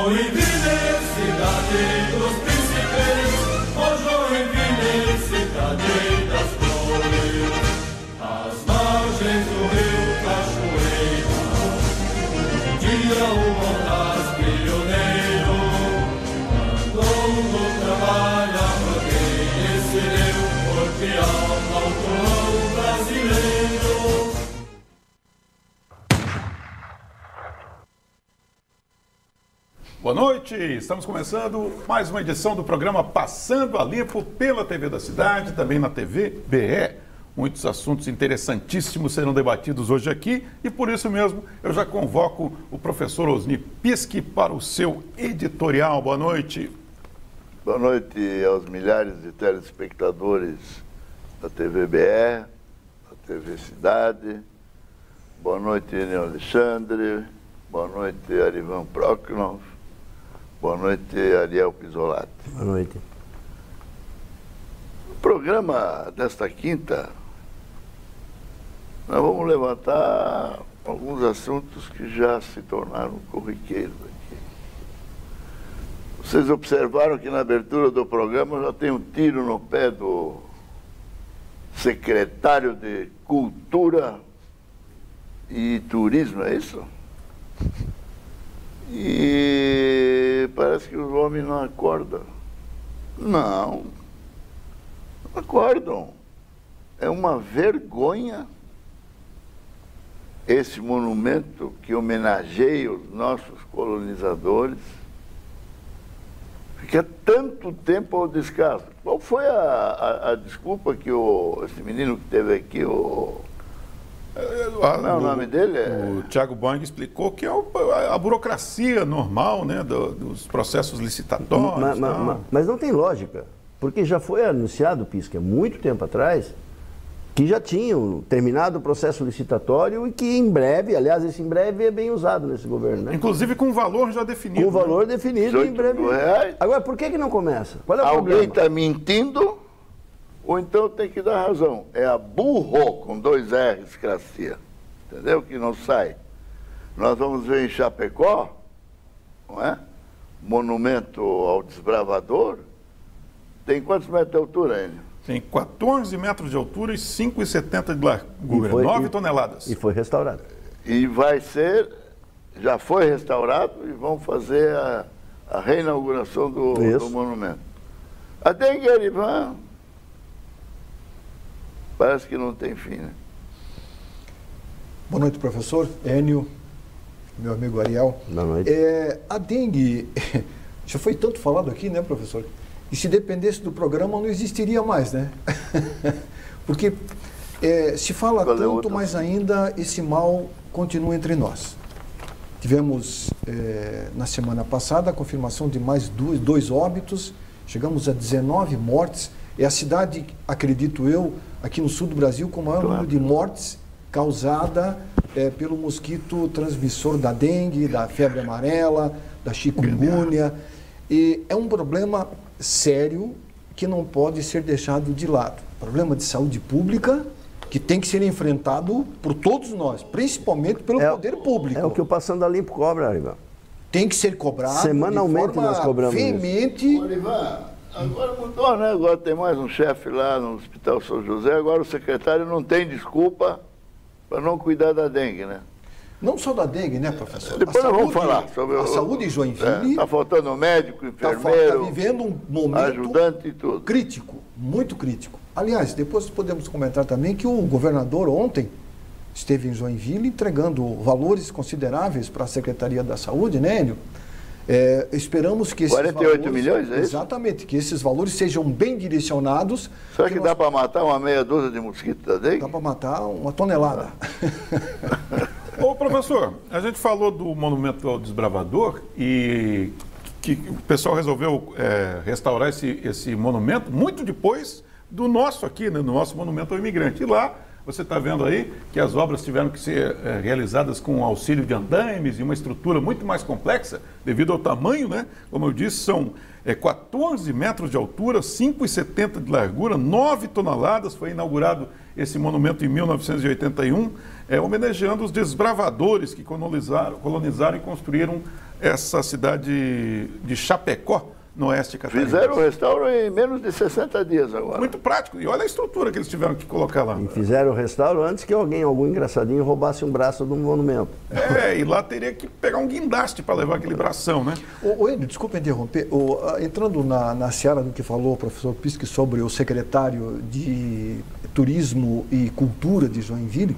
Joinville, cidade dos príncipes, ó Joinville, cidade das flores, às margens do rio Cachoeira, um dia o Montas pioneiro andou no trabalho a proteger porque alma ao povo brasileiro. Boa noite, estamos começando mais uma edição do programa Passando a Limpo pela TV da Cidade, também na TV BE. Muitos assuntos interessantíssimos serão debatidos hoje aqui e por isso mesmo eu já convoco o professor Osni Pischi para o seu editorial. Boa noite. Boa noite aos milhares de telespectadores da TV BE, da TV Cidade. Boa noite, Enio Alexandre. Boa noite, Arivan Prochnov. Boa noite, Ariel Pisolati. Boa noite. No programa desta quinta, nós vamos levantar alguns assuntos que já se tornaram corriqueiros aqui. Vocês observaram que na abertura do programa já tem um tiro no pé do secretário de Cultura e Turismo, é isso? E parece que os homens não acordam. Não acordam. É uma vergonha esse monumento que homenageia os nossos colonizadores. Fica tanto tempo ao descaso. Qual foi a desculpa que esse menino que teve aqui, o nome dele? O Thiago Boing explicou que é a burocracia normal, né, dos processos licitatórios. Mas não tem lógica, porque já foi anunciado, Pischi, há muito tempo atrás, que já tinham terminado o processo licitatório e que em breve, aliás, esse em breve é bem usado nesse governo, né? Inclusive com valor já definido. Com valor definido em breve. Reais. Agora, por que não começa? Qual é o Alguém problema? está mentindo, ou então tem que dar razão. É a burro, com 2 R's, Gracia. Entendeu? Que não sai. Nós vamos ver em Chapecó, não é? Monumento ao desbravador. Tem quantos metros de altura, Enio? Tem 14 metros de altura e 5,70 de largura, 9 toneladas. E foi restaurado. E vai ser, já foi restaurado e vão fazer a reinauguração do monumento. A dengue, Arivan, parece que não tem fim, né? Boa noite, professor. Enio, meu amigo Ariel. Boa noite. A dengue, já foi tanto falado aqui, né, professor? E se dependesse do programa, não existiria mais, né? Porque se fala tanto, mas ainda esse mal continua entre nós. Tivemos, na semana passada, a confirmação de mais 2 óbitos, chegamos a 19 mortes. É a cidade, acredito eu, aqui no sul do Brasil, com o maior número de mortes causada pelo mosquito transmissor da dengue, da febre amarela, da chikungunya. E é um problema sério que não pode ser deixado de lado. Problema de saúde pública que tem que ser enfrentado por todos nós, principalmente pelo poder público. É o que o Passando a Limpo cobra, Arivan. Tem que ser cobrado. Semanalmente nós cobramos veemente. Olivan, agora mudou, né? Agora tem mais um chefe lá no Hospital São José, agora o secretário não tem desculpa para não cuidar da dengue, né? Não só da dengue, né, professor? Depois nós vamos falar sobre a saúde em Joinville. Está faltando médico, enfermeiro, está vivendo um momento ajudante e tudo. Crítico, muito crítico. Aliás, depois podemos comentar também que o governador ontem esteve em Joinville entregando valores consideráveis para a Secretaria da Saúde, né, Enio? Esperamos que esses 48 milhões, é isso? Exatamente, que esses valores sejam bem direcionados. Será que dá para matar uma meia dúzia de mosquitos da dengue? Dá para matar 1 tonelada. Ô, professor, a gente falou do Monumento ao Desbravador e que o pessoal resolveu restaurar esse monumento muito depois do nosso aqui, né, do nosso Monumento ao Imigrante. E lá, você está vendo aí que as obras tiveram que ser realizadas com auxílio de andaimes e uma estrutura muito mais complexa, devido ao tamanho, né? Como eu disse, são 14 metros de altura, 5,70 de largura, 9 toneladas, foi inaugurado esse monumento em 1981, homenageando os desbravadores que colonizaram e construíram essa cidade de Chapecó, no oeste catarinense. Fizeram o restauro em menos de 60 dias agora. Muito prático. E olha a estrutura que eles tiveram que colocar lá. E fizeram o restauro antes que algum engraçadinho roubasse um braço de um monumento. E lá teria que pegar um guindaste para levar aquele bração, né? Enio, desculpa interromper. Entrando na seara do que falou o professor Pisque sobre o secretário de Turismo e Cultura de Joinville,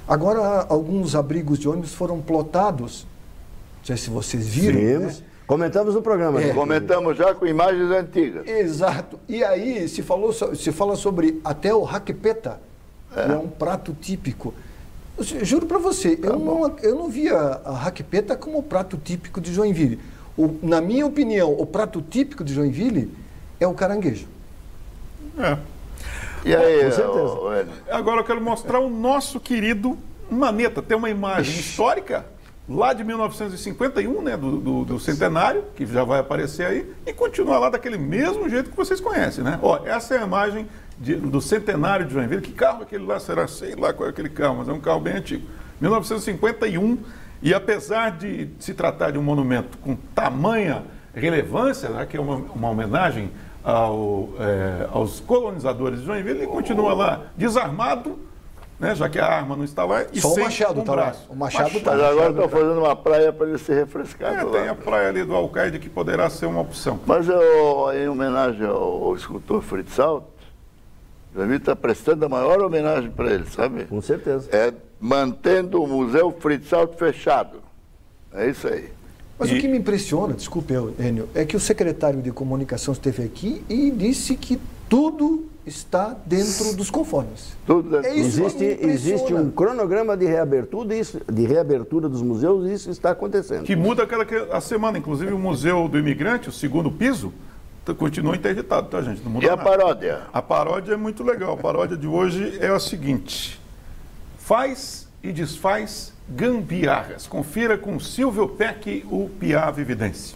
agora alguns abrigos de ônibus foram plotados. Não sei se vocês viram. Vimos. Né? Comentamos no programa. Comentamos já com imagens antigas. Exato. E aí se fala sobre até o raquepeta, que é um prato típico. Juro para você, eu não via a raquepeta como o prato típico de Joinville. Na minha opinião, o prato típico de Joinville é o caranguejo. E aí, com certeza. Agora eu quero mostrar o nosso querido Maneta. Tem uma imagem histórica lá de 1951, né, do centenário, que já vai aparecer aí, e continua lá daquele mesmo jeito que vocês conhecem, né? Essa é a imagem do centenário de Joinville. Que carro aquele lá será? Sei lá qual é aquele carro, mas é um carro bem antigo. 1951, e apesar de se tratar de um monumento com tamanha relevância, né, que é uma homenagem aos colonizadores de Joinville, ele continua lá desarmado, né, já que a arma não está lá, e só sem o machado está lá. O machado está. Mas agora estão fazendo uma praia para ele se refrescar. Tem a praia ali do Alcaide que poderá ser uma opção. Mas em homenagem ao escultor Fritz Alt, o Joinville está prestando a maior homenagem para ele, sabe? Com certeza. Mantendo o Museu Fritz Alt fechado. É isso aí. Mas o que me impressiona, desculpe, Enio, é que o secretário de Comunicação esteve aqui e disse que tudo está dentro dos conformes. Tudo existe um cronograma de reabertura dos museus e isso está acontecendo. Que muda a semana. Inclusive o Museu do Imigrante, o segundo piso, continua interditado, tá, gente? Não muda nada. A paródia? A paródia é muito legal. A paródia de hoje é a seguinte: faz e desfaz gambiarras. Confira com Silvio Peck, o Piá Vividense.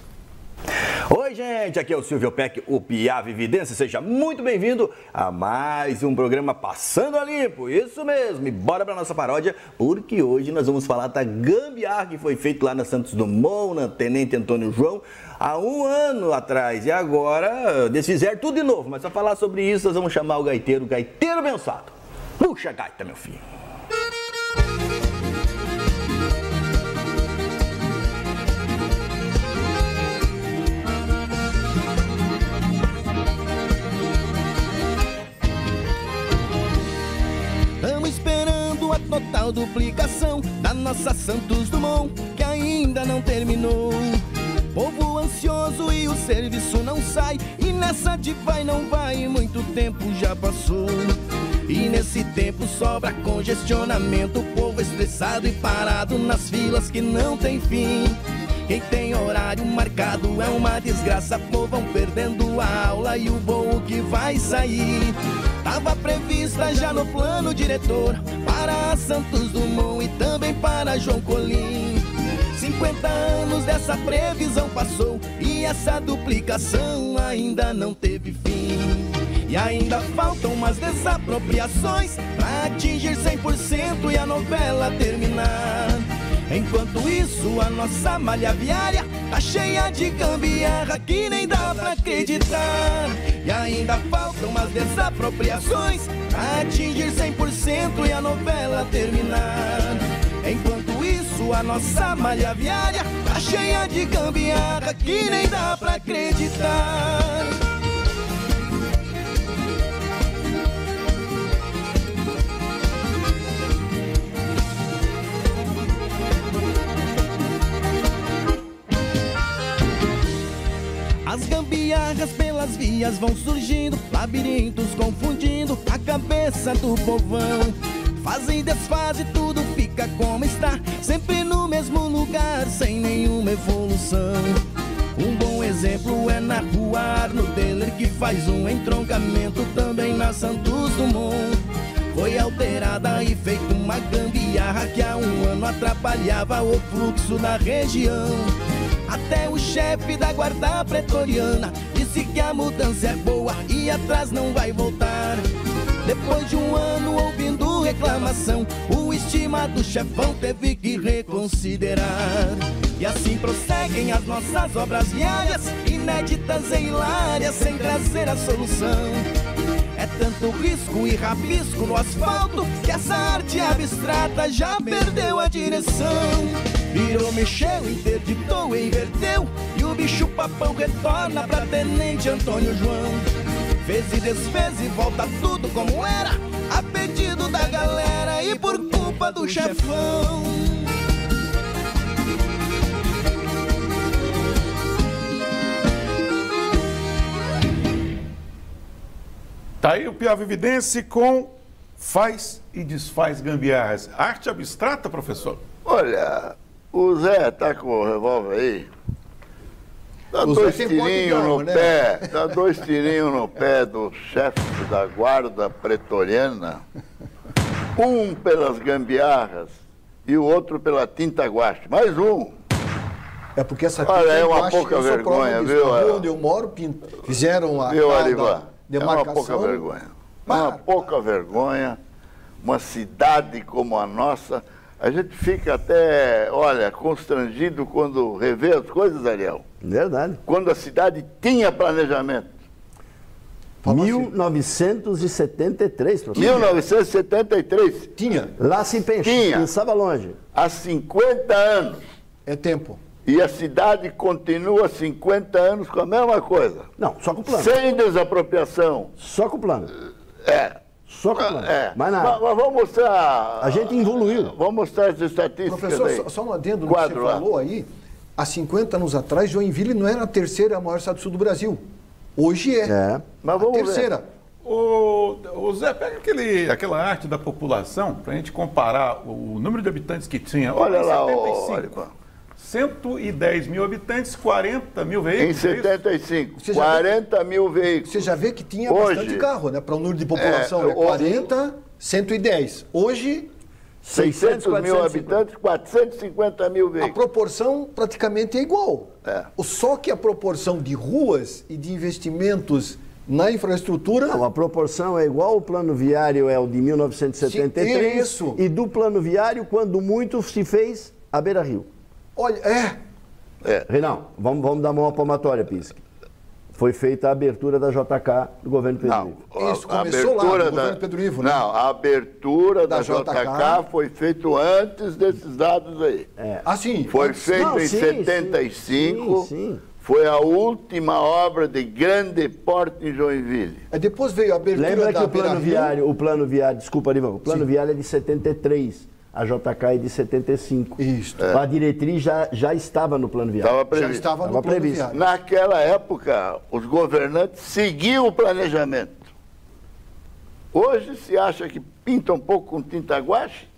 Oi, gente, aqui é o Silvio Peck, o Piá Vividense. Seja muito bem-vindo a mais um programa Passando a Limpo. Isso mesmo, e bora para nossa paródia, porque hoje nós vamos falar da gambiarra que foi feita lá na Santos Dumont, na Tenente Antônio João, há um ano atrás. E agora desfizeram tudo de novo, mas para falar sobre isso nós vamos chamar o gaiteiro Mensado. Puxa a gaita, meu filho. Total duplicação da nossa Santos Dumont, que ainda não terminou. Povo ansioso e o serviço não sai, e nessa de vai não vai, muito tempo já passou. E nesse tempo sobra congestionamento, o povo estressado e parado nas filas que não tem fim. Quem tem horário marcado é uma desgraça, pô, vão perdendo a aula e o voo que vai sair. Tava prevista já no plano diretor para a Santos Dumont e também para João Colim. 50 anos dessa previsão passou e essa duplicação ainda não teve fim. E ainda faltam umas desapropriações pra atingir 100% e a novela terminar. Enquanto isso, a nossa malha viária tá cheia de gambiarra que nem dá pra acreditar. E ainda faltam umas desapropriações pra atingir 100% e a novela terminar. Enquanto isso, a nossa malha viária tá cheia de gambiarra que nem dá pra acreditar. As gambiarras pelas vias vão surgindo, labirintos confundindo a cabeça do povão. Fazem desfase, tudo fica como está, sempre no mesmo lugar, sem nenhuma evolução. Um bom exemplo é na rua Arno Deller, que faz um entroncamento também na Santos Dumont. Foi alterada e feita uma gambiarra que há um ano atrapalhava o fluxo da região. Até o chefe da guarda pretoriana disse que a mudança é boa e atrás não vai voltar. Depois de um ano ouvindo reclamação, o estimado chefão teve que reconsiderar. E assim prosseguem as nossas obras diárias, inéditas e hilárias, sem trazer a solução. É tanto risco e rabisco no asfalto que essa arte abstrata já perdeu a direção. Virou, mexeu, interditou e inverteu, e o bicho papão retorna pra Tenente Antônio João. Fez e desfez e volta tudo como era, a pedido da galera e por culpa do chefão. Tá aí o Piá Vividense com Faz e Desfaz Gambiarras. Arte abstrata, professor? Olha, o Zé tá com o revólver aí. Dá dois tirinhos no pé, dá 2 tirinhos no pé do chefe da guarda pretoriana, um pelas gambiarras e o outro pela tinta guache. Mais um. É porque essa Olha, é uma pouca vergonha, viu? Onde eu moro, fizeram a É demarcação. uma pouca vergonha. Uma pouca vergonha. Uma cidade como a nossa. A gente fica até, olha, constrangido quando revê as coisas, Ariel. Verdade. Quando a cidade tinha planejamento. 1973, professor. 1973. Tinha. Lá se pensava longe. Há 50 anos. É tempo. E a cidade continua 50 anos com a mesma coisa. Não, só com o plano. Sem desapropriação. Só com o plano. É. Só com o plano. É. Mais nada. Mas vamos mostrar. A gente evoluiu. Vamos mostrar as estatísticas. Professor, aí. só um adendo no que você falou aí. Há 50 anos atrás, Joinville não era a terceira maior cidade do sul do Brasil. Hoje é. Mas vamos a terceira. ver. O Zé, pega aquela arte da população para a gente comparar o número de habitantes que tinha. Olha lá, 75. 110 mil habitantes, 40 mil veículos. Em 75, 40 mil veículos. Você já vê que tinha Hoje, bastante carro, né? Para o número de população, né? 40, 110. Hoje, 600 mil habitantes, 450 mil a veículos. proporção praticamente é igual. É. Só que a proporção de ruas e de investimentos na infraestrutura... Não, a proporção é igual, o plano viário é o de 1973. Sim, isso. E do plano viário, quando muito se fez a Beira-Rio. Olha, Reinaldo, vamos dar uma palmatória, Pisque. Foi feita a abertura da JK do governo Pedro Ivo. Isso começou lá, no governo Pedro Ivo, né? Não, a abertura da JK foi feita antes desses dados aí. Ah, sim. Foi feito em 75. Sim. Foi a última obra de grande porte em Joinville. Depois veio a abertura Lembra que da o plano viário, desculpa, Arivão, o plano viário é de 73. A JK é de 75. Isso. A diretriz já estava no plano viário. Estava previsto. Já estava no plano viário. Naquela época, os governantes seguiam o planejamento. Hoje se acha que pinta um pouco com tinta guache,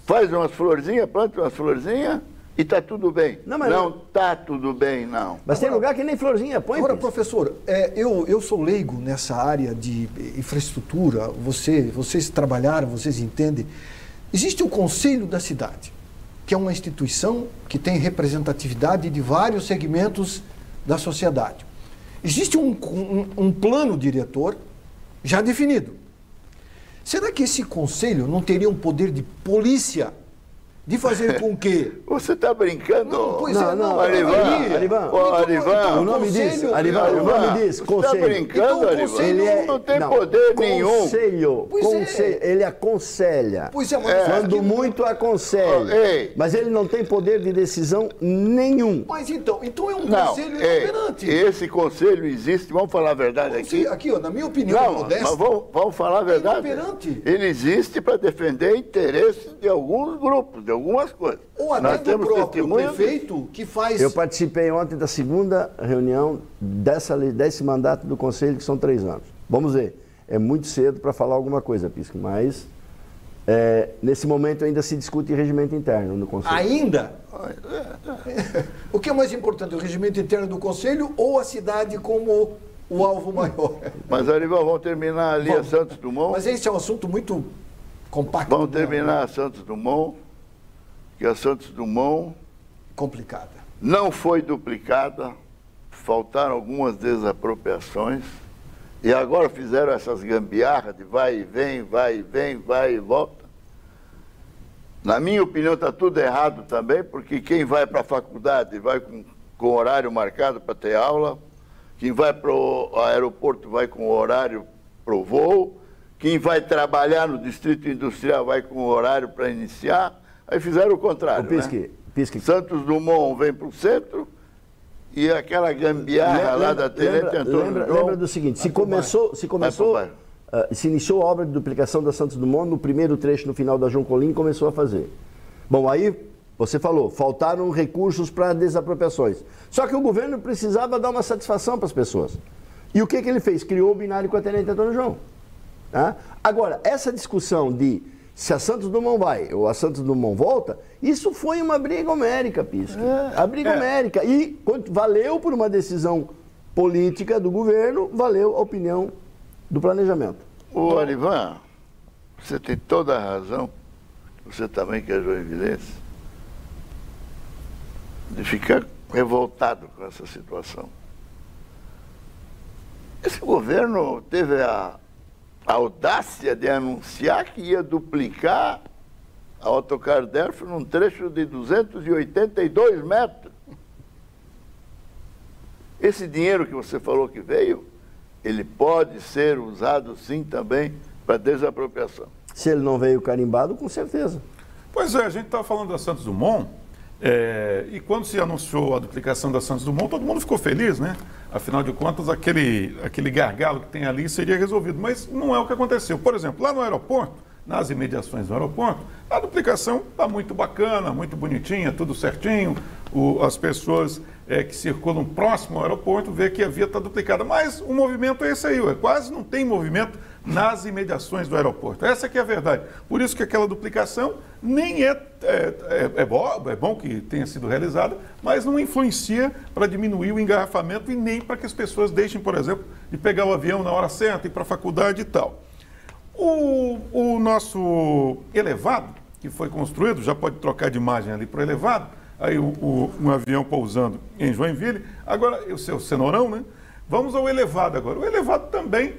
faz umas florzinhas, planta umas florzinhas e está tudo bem. Não está tudo bem, não. Mas tem lugar que nem florzinha, põe. Agora, professor, eu sou leigo nessa área de infraestrutura, vocês trabalharam, vocês entendem. Existe o Conselho da Cidade, que é uma instituição que tem representatividade de vários segmentos da sociedade. Existe um plano diretor já definido. Será que esse conselho não teria um poder de polícia? De fazer com que... Você está brincando? Não, Arivan. O nome diz, Você está brincando, Arivan? Não tem poder nenhum. Conselho. Ele aconselha. Pois é, mas quando muito aconselha. Mas ele não tem poder de decisão nenhum. Mas então é um conselho inoperante. Esse conselho existe, vamos falar a verdade aqui. Aqui, na minha opinião modesta. Mas vamos falar a verdade. Inoperante. Ele existe para defender interesses de alguns grupos, de algumas coisas. Ou até do próprio prefeito que faz... Eu participei ontem da segunda reunião desse mandato do Conselho, que são 3 anos. Vamos ver. É muito cedo para falar alguma coisa, Pisco, mas nesse momento ainda se discute regimento interno no Conselho. Ainda? O que é mais importante, o regimento interno do Conselho ou a cidade como o alvo maior? Mas, Arival, vamos terminar ali a Santos Dumont. Mas esse é um assunto muito compacto. Vamos terminar a Santos Dumont, que a Santos Dumont... complicada. Não foi duplicada, faltaram algumas desapropriações, E agora fizeram essas gambiarras de vai e vem, vai e vem, vai e volta. Na minha opinião, está tudo errado também, porque quem vai para a faculdade vai com horário marcado para ter aula, quem vai para o aeroporto vai com horário para o voo, quem vai trabalhar no distrito industrial vai com horário para iniciar. Aí fizeram o contrário, Pisque. Santos Dumont vem para o centro e aquela gambiarra lá da Tenente Antônio João... Lembra do seguinte, se iniciou a obra de duplicação da Santos Dumont no primeiro trecho, no final da João Colim, começou a fazer. Bom, aí você falou, faltaram recursos para desapropriações. Só que o governo precisava dar uma satisfação para as pessoas. E o que ele fez? Criou o binário com a Tenente Antônio João. Tá? Agora, essa discussão de se a Santos Dumont vai ou a Santos Dumont volta, isso foi uma briga homérica, Pisque. A briga homérica. E valeu por uma decisão política do governo, valeu a opinião do planejamento. Ô, Arivan, você tem toda a razão, você também que é joinvilense, de ficar revoltado com essa situação. Esse governo teve a audácia de anunciar que ia duplicar a Autocar Derf num trecho de 282 metros. Esse dinheiro que você falou que veio, ele pode ser usado sim também para desapropriação. Se ele não veio carimbado, com certeza. Pois é, a gente estava falando da Santos Dumont, e quando se anunciou a duplicação da Santos Dumont, todo mundo ficou feliz, né? Afinal de contas, aquele gargalo que tem ali seria resolvido. Mas não é o que aconteceu. Por exemplo, lá no aeroporto, nas imediações do aeroporto, a duplicação está muito bacana, muito bonitinha, tudo certinho. As pessoas que circulam próximo ao aeroporto vê que a via está duplicada. Mas o movimento é esse aí, quase não tem movimento nas imediações do aeroporto. Essa que é a verdade. Por isso que aquela duplicação nem é bom que tenha sido realizada, mas não influencia para diminuir o engarrafamento e nem para que as pessoas deixem, por exemplo, de pegar o avião na hora certa, ir para a faculdade e tal. O nosso elevado, que foi construído, já pode trocar de imagem ali para o elevado, aí um avião pousando em Joinville, agora o seu Cenourão, né? Vamos ao elevado agora. O elevado também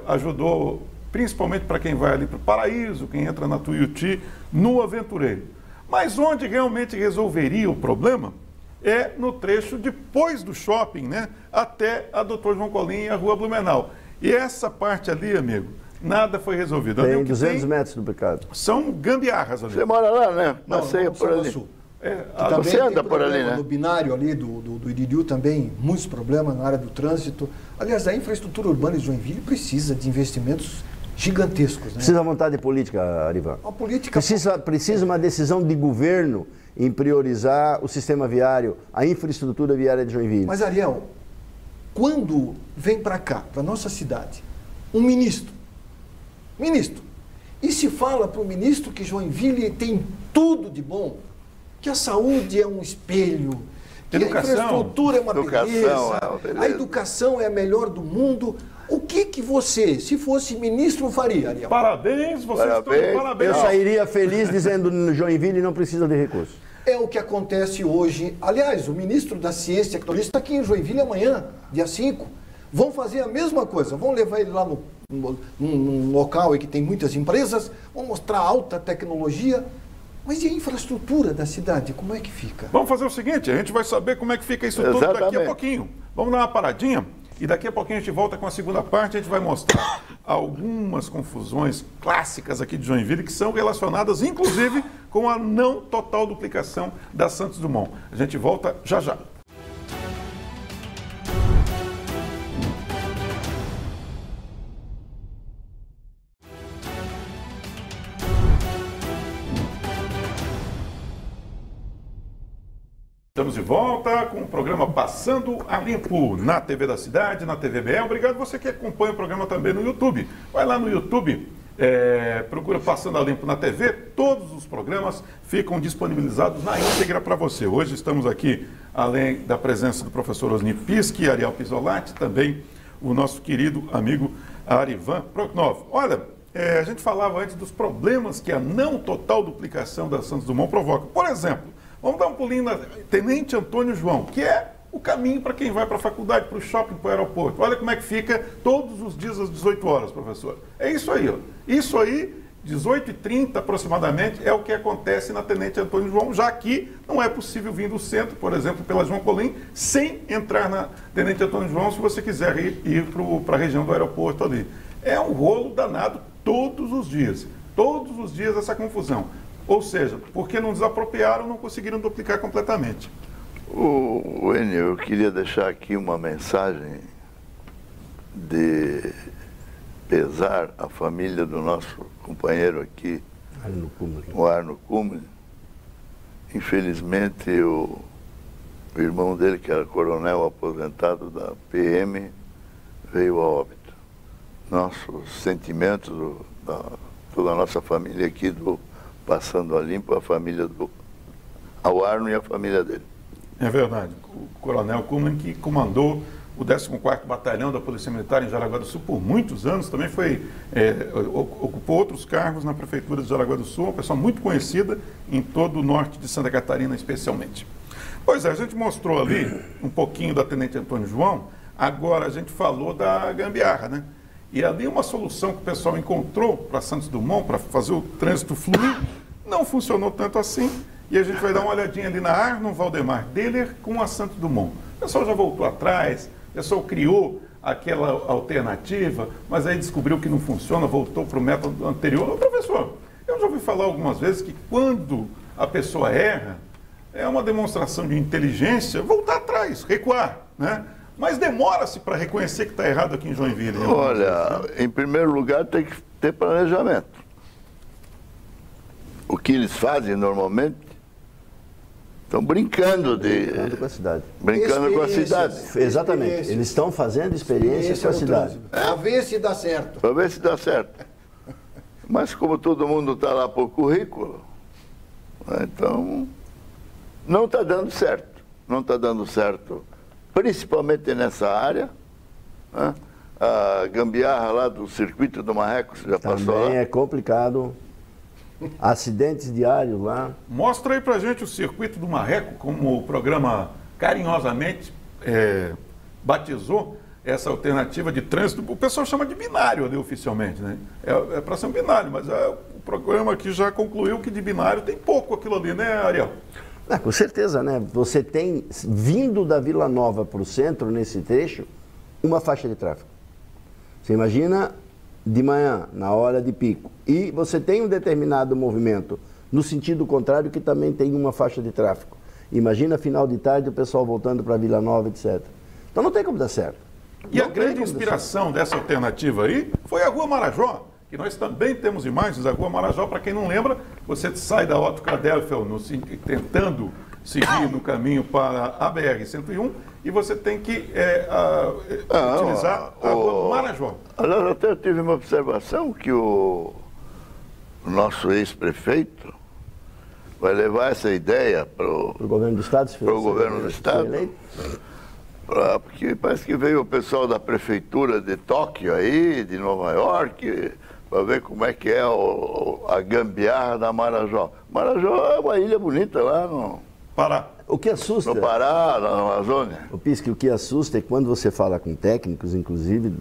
ajudou, principalmente para quem vai ali para o Paraíso, quem entra na Tuiuti, no Aventureiro. Mas onde realmente resolveria o problema é no trecho depois do shopping, né? Até a Dr. João Colim e a Rua Blumenau. E essa parte ali, amigo, nada foi resolvido. Tem 200 metros duplicado. São gambiarras ali. Você mora lá, né? Não, Passeia por ali. Você anda por ali, né? No binário ali do Iririú também, muitos problemas na área do trânsito. Aliás, a infraestrutura urbana de Joinville precisa de investimentos gigantescos. Né? Precisa vontade política, Arivan. A política... Precisa uma decisão de governo em priorizar o sistema viário, a infraestrutura viária de Joinville. Mas, Ariel, quando vem para cá, para nossa cidade, um ministro, e se fala para o ministro que Joinville tem tudo de bom, que a saúde é um espelho, que a infraestrutura é uma beleza, a educação é a melhor do mundo. O que você, se fosse ministro, faria, Ariel? Parabéns, vocês todos, parabéns. Eu sairia feliz dizendo que Joinville não precisa de recursos. É o que acontece hoje. Aliás, o ministro da Ciência e Tecnologia está aqui em Joinville amanhã, dia 5. Vão fazer a mesma coisa, vão levar ele lá num local em que tem muitas empresas, vão mostrar alta tecnologia. Mas e a infraestrutura da cidade, como é que fica? Vamos fazer o seguinte, a gente vai saber como é que fica isso tudo daqui a pouquinho. Vamos dar uma paradinha e daqui a pouquinho a gente volta com a segunda parte, a gente vai mostrar algumas confusões clássicas aqui de Joinville que são relacionadas, inclusive, com a não total duplicação da Santos Dumont. A gente volta já já. Estamos de volta com o programa Passando a Limpo na TV da Cidade, na TVBE. Obrigado você que acompanha o programa também no YouTube. Vai lá no YouTube, procura Passando a Limpo na TV. Todos os programas ficam disponibilizados na íntegra para você. Hoje estamos aqui, além da presença do professor Osni Pisque e Ariel Pisolatti, também o nosso querido amigo Arivan Proknov. Olha, a gente falava antes dos problemas que a não total duplicação da Santos Dumont provoca. Por exemplo, vamos dar um pulinho na Tenente Antônio João, que é o caminho para quem vai para a faculdade, para o shopping, para o aeroporto. Olha como é que fica todos os dias às 18 horas, professor. É isso aí, ó. Isso aí, 18h30 aproximadamente, é o que acontece na Tenente Antônio João, já que não é possível vir do centro, por exemplo, pela João Colim, sem entrar na Tenente Antônio João, se você quiser ir para a região do aeroporto ali. É um rolo danado todos os dias essa confusão. Ou seja, porque não desapropriaram, não conseguiram duplicar completamente. Enio, eu queria deixar aqui uma mensagem de pesar à família do nosso companheiro aqui, o Arno Kummerle. Infelizmente, o irmão dele, que era coronel aposentado da PM, veio a óbito. Nossos sentimentos, toda a nossa família aqui do Passando a Limpo, a família ao Arno e a família dele. É verdade. O coronel Kummerle, que comandou o 14º Batalhão da Polícia Militar em Jaraguá do Sul por muitos anos, também ocupou outros cargos na Prefeitura de Jaraguá do Sul, uma pessoa muito conhecida em todo o norte de Santa Catarina, especialmente. Pois é, a gente mostrou ali um pouquinho da Tenente Antônio João, agora a gente falou da gambiarra, né? E ali uma solução que o pessoal encontrou para Santos Dumont, para fazer o trânsito fluir, não funcionou tanto assim. E a gente vai dar uma olhadinha ali na Arno Valdemar Deller com a Santos Dumont. O pessoal já voltou atrás, o pessoal criou aquela alternativa, mas aí descobriu que não funciona, voltou para o método anterior. Ô, professor, eu já ouvi falar algumas vezes que quando a pessoa erra, é uma demonstração de inteligência voltar atrás, recuar, né? Mas demora-se para reconhecer que está errado aqui em Joinville. Olha, em primeiro lugar tem que ter planejamento. O que eles fazem normalmente, estão brincando com a cidade. Brincando com a cidade. Exatamente. Eles estão fazendo experiências com a cidade. Para ver se dá certo. Para ver se dá certo. Mas como todo mundo está lá por currículo, então não está dando certo. Não está dando certo, principalmente nessa área. Né? A gambiarra lá do circuito do Marreco, você já passou lá? Também é complicado. Acidentes diários lá. Mostra aí pra gente o circuito do Marreco, como o programa carinhosamente batizou essa alternativa de trânsito. O pessoal chama de binário ali oficialmente, né? É para ser um binário, mas o programa aqui já concluiu que de binário tem pouco aquilo ali, né, Ariel? Com certeza, né? Você tem, vindo da Vila Nova para o centro, nesse trecho, uma faixa de tráfego. Você imagina de manhã, na hora de pico, e você tem um determinado movimento no sentido contrário que também tem uma faixa de tráfego. Imagina final de tarde o pessoal voltando para Vila Nova, etc. Então não tem como dar certo. E a grande inspiração dessa alternativa aí foi a Rua Marajó, que nós também temos imagens. A Rua Marajó, para quem não lembra, você sai da Otto Kadelfeld tentando seguir no caminho para a BR-101 e você tem que utilizar a Rua Marajó. Aliás, até eu tive uma observação que o nosso ex-prefeito vai levar essa ideia para o governo do Estado, porque parece que veio o pessoal da prefeitura de Tóquio aí, de Nova York, para ver como é que é a gambiarra da Marajó. Marajó é uma ilha bonita lá no Pará. O que assusta... No Pará, na Amazônia. O Pisque, o que assusta é que quando você fala com técnicos, inclusive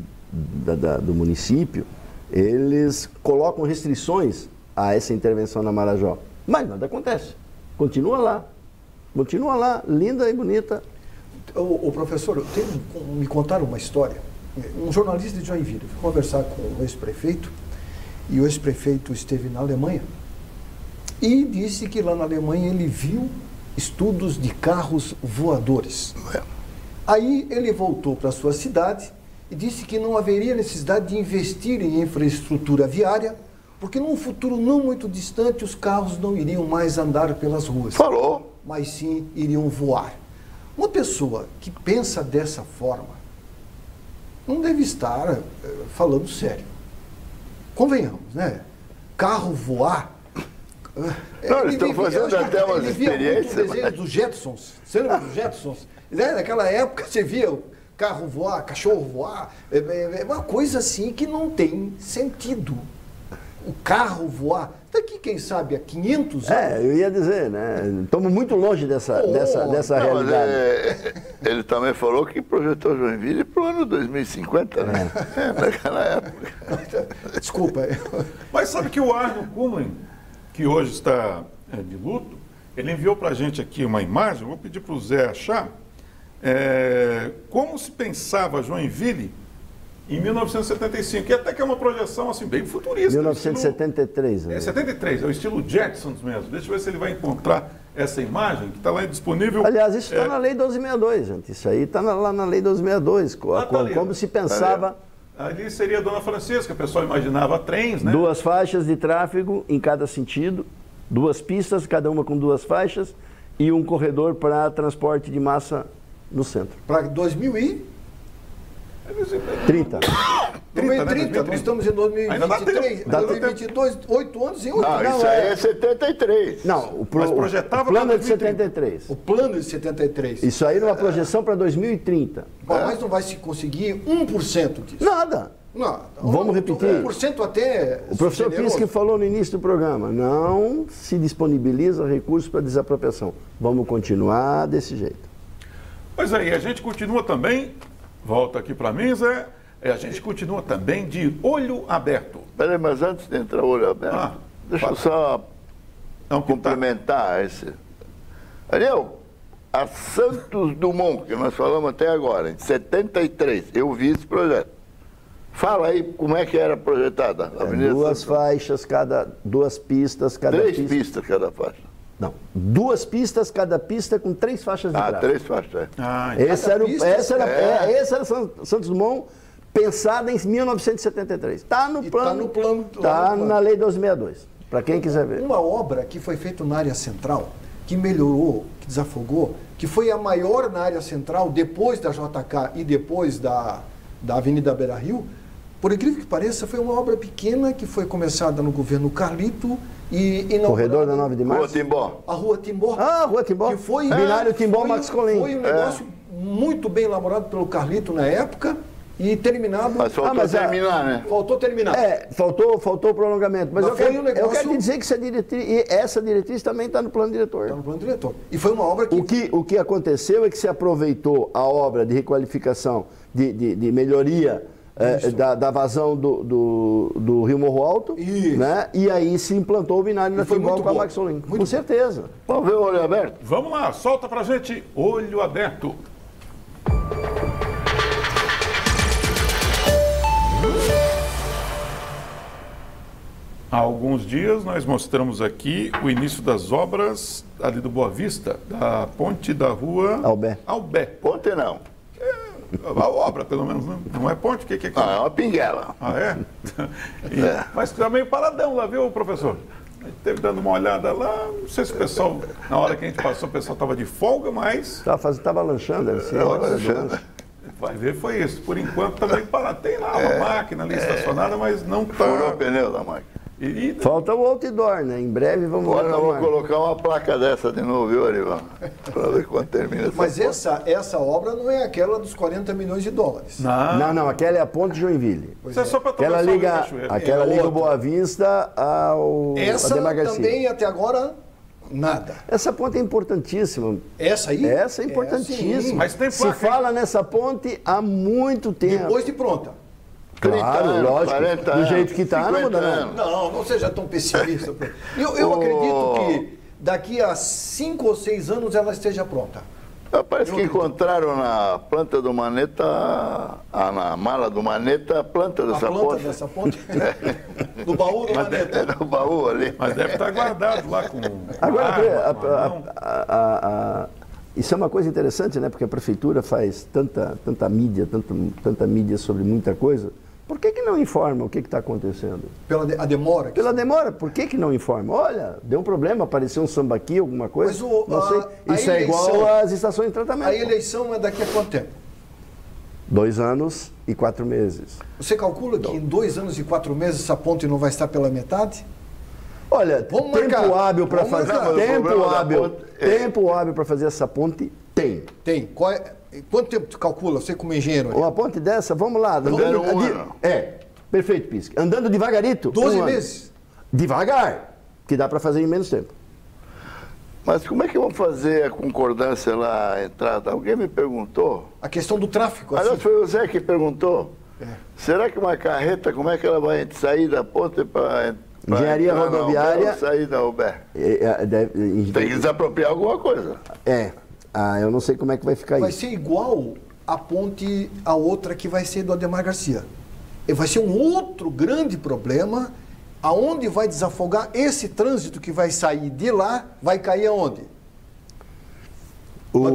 do município, eles colocam restrições a essa intervenção na Marajó. Mas nada acontece. Continua lá, linda e bonita. O professor, me contaram uma história. Um jornalista de Joinville foi conversar com o ex-prefeito, e o ex-prefeito esteve na Alemanha e disse que lá na Alemanha ele viu estudos de carros voadores. Aí ele voltou para a sua cidade e disse que não haveria necessidade de investir em infraestrutura viária, porque num futuro não muito distante os carros não iriam mais andar pelas ruas. Falou. Mas sim iriam voar. Uma pessoa que pensa dessa forma não deve estar falando sério. Convenhamos, né? Carro voar... Não, eles estão fazendo até umas experiências. Ele via dos Jetsons. Você lembra dos Jetsons? Naquela época você via o carro voar, cachorro voar. É uma coisa assim que não tem sentido. O carro voar. Daqui, quem sabe, há 500 anos. Eu ia dizer, né? Estamos muito longe dessa Não, mas realidade. ele também falou que projetou Joinville para o ano 2050, né? Naquela época. Desculpa. Mas sabe que o Arno Kumlin, que hoje está de luto, ele enviou para a gente aqui uma imagem, vou pedir para o Zé achar, como se pensava Joinville em 1975, e até que é uma projeção assim, bem futurista. 1973. Estilo, 73, é o estilo Jetsons mesmo. Deixa eu ver se ele vai encontrar essa imagem, que está lá disponível. Aliás, isso está na Lei 1262, gente. Isso aí está lá na Lei 1262, como se pensava... Ali seria a Dona Francisca, o pessoal imaginava trens, né? 2 faixas de tráfego em cada sentido, 2 pistas, cada uma com 2 faixas, e um corredor para transporte de massa no centro. Para 2030. 30, nós estamos em 2023, 2022, 8 anos e 8 Não, anos. isso aí é 73. Não, Mas projetava o plano é de 2030. 73. O plano de 73. Isso aí numa projeção para 2030. Mas não vai se conseguir 1% disso. Nada. Não, Vamos repetir. 1% até. O professor generoso. Pisque falou no início do programa, não se disponibiliza recursos para desapropriação. Vamos continuar desse jeito. Pois aí, a gente continua também, volta aqui para mim, Zé, a gente continua também de olho aberto. Peraí, mas antes de entrar o olho aberto, deixa eu só complementar esse. Ariel, a Santos Dumont, que nós falamos até agora, em 73, eu vi esse projeto. Fala aí como é que era projetada a Avenida 2 Santos. faixas, 2 pistas, cada 3 pista. pistas cada faixa. Não, 2 pistas, cada pista com 3 faixas de tráfego. 3 faixas. Esse era, esse era É. Santos Dumont, pensado em 1973. Está no plano. Está na Lei 1262, para quem quiser ver. Uma obra que foi feita na área central, que melhorou, que desafogou, que foi a maior na área central, depois da JK e depois da Avenida Beira-Rio, por incrível que pareça, foi uma obra pequena que foi começada no governo Carlito e Corredor da 9 de Março. Rua Timbó. A Rua Timbó. Ah, Rua Timbó. Que foi, Binário Timbó foi, Max Colim. Foi um negócio muito bem elaborado pelo Carlito na época e terminado. Mas faltou terminar, né? Faltou terminar. Faltou o prolongamento. Mas Mas eu foi quero, um negócio- eu quero te dizer que essa diretriz também está no plano diretor. Está no plano diretor. E foi uma obra que... O que aconteceu é que se aproveitou a obra de requalificação, de melhoria da vazão do Rio Morro Alto, né? E aí se implantou o binário na foi Timbó muito com a bom. Maxolim. Muito Com certeza. Vamos ver o olho aberto? Vamos lá, solta pra gente, olho aberto. Há alguns dias nós mostramos aqui o início das obras ali do Boa Vista, da ponte da rua Albé. Ponte não. A obra, pelo menos, né? Não é ponte? O que é? É uma pinguela. Ah, é? Mas está meio paradão lá, viu, professor? A gente esteve dando uma olhada lá, não sei se o pessoal, na hora que a gente passou, o pessoal estava de folga, mas Estava lanchando, deve ser. vai ver, foi isso. Por enquanto está meio parado. Tem lá uma máquina ali estacionada, mas não Furou o está... pneu da máquina. Falta o outdoor, né? Em breve vamos Agora nós vamos retomar. colocar uma placa dessa de novo, viu, Arival? Para ver quando termina essa Mas porta. essa obra não é aquela dos 40 milhões de dólares. Não, aquela é a ponte de Joinville. Isso é só para Aquela liga o Boa Vista a Essa Demarcacia. também, até agora, nada. Essa ponte é importantíssima. Essa aí? Essa é importantíssima. sim. Mas tem Se placa, hein? fala nessa ponte há muito tempo. Depois de pronta. 30 Claro, anos, lógico. 40 Do anos, jeito que está, não 50 muda nada. anos. Não seja tão pessimista. Eu acredito que daqui a 5 ou 6 anos ela esteja pronta. Parece que encontraram na planta do Maneta, na mala do Maneta, a planta dessa ponte. Dessa ponte. No baú do Maneta. É no baú ali. Mas deve estar guardado lá com Agora, água, isso é uma coisa interessante, né? Porque a prefeitura faz tanta mídia sobre muita coisa. Por que não informa o que está acontecendo? A demora. Pela demora, por que não informa? Olha, deu um problema, apareceu um sambaqui, alguma coisa. Mas não sei. Isso é igual às estações de tratamento. A eleição é daqui a quanto tempo? 2 anos e 4 meses. Você calcula que em 2 anos e 4 meses essa ponte não vai estar pela metade? Olha, Vamos tempo marcar. hábil para Vamos fazer. marcar. Tempo hábil para fazer essa ponte tem. Tem. Quanto tempo tu calcula, você como engenheiro? Uma ponte dessa, vamos lá. Andando um ano. Perfeito, Pisque. Andando devagarito. 12 um ano. meses? Devagar. que dá para fazer em menos tempo. Mas como é que vão fazer a concordância lá, a entrada? Alguém me perguntou. A questão do tráfego. Aliás, Assim. foi o Zé que perguntou. Será que uma carreta, como é que ela vai sair da ponte para Engenharia rodoviária. Sair da Ubé? Tem que desapropriar alguma coisa. Eu não sei como é que vai ficar Vai isso. ser igual a ponte, a outra que vai ser do Ademar Garcia. E vai ser um outro grande problema, aonde vai desafogar esse trânsito que vai sair de lá, vai cair aonde? O vai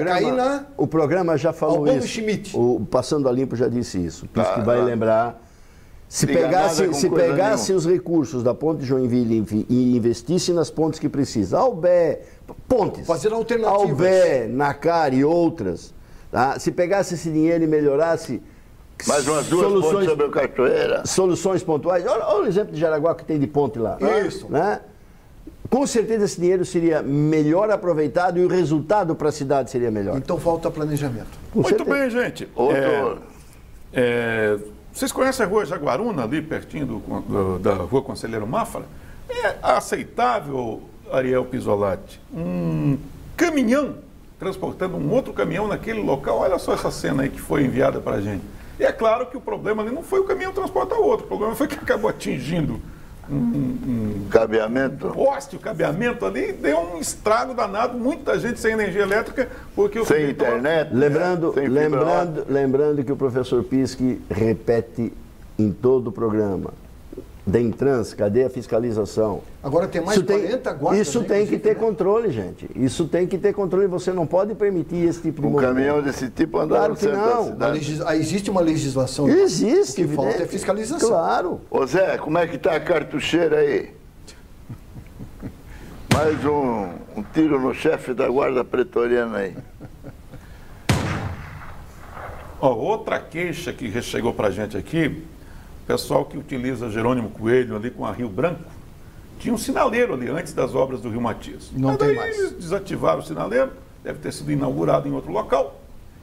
cair na... o programa já falou Albano isso. Schmidt. O Passando a Limpo já disse isso. O Pisque vai lembrar. Se Liga pegasse os recursos da ponte de Joinville e investisse nas pontes que precisa, Albé, pontes, fazer alternativas. Albé, Nacar e outras, tá? Se pegasse esse dinheiro e melhorasse Mais umas duas pontes sobre o Cachoeira. soluções pontuais, olha o exemplo de Jaraguá que tem de ponte lá. Isso. Né? Com certeza esse dinheiro seria melhor aproveitado e o resultado para a cidade seria melhor. Então falta planejamento. Com Muito certeza. bem, gente. Vocês conhecem a Rua Jaguaruna, ali pertinho da Rua Conselheiro Mafra? É aceitável, Ariel Pisolatti, um caminhão transportando um outro caminhão naquele local? Olha só essa cena aí que foi enviada para a gente. E é claro que o problema ali não foi o caminhão transportar o outro, o problema foi que acabou atingindo Cabeamento. poste, o cabeamento ali, deu um estrago danado, muita gente sem energia elétrica, porque o Sem internet. Lembrando que o professor Pisque repete em todo o programa. Dentrans, cadê a fiscalização? Agora tem mais 40 guardas. Isso tem que ter controle, gente. Isso tem que ter controle. Você não pode permitir esse tipo de movimento. Caminhão desse tipo andar Claro no que centro não. da cidade. Existe uma legislação. Existe. O que falta é evidente. fiscalização. Claro. Ô Zé, como é que tá a cartucheira aí? Mais um tiro no chefe da guarda pretoriana aí. Outra queixa que chegou para a gente aqui, o pessoal que utiliza Jerônimo Coelho ali com a Rio Branco, tinha um sinaleiro ali antes das obras do Rio Matias. Não Mas tem daí mais. Eles desativaram o sinaleiro, deve ter sido inaugurado em outro local,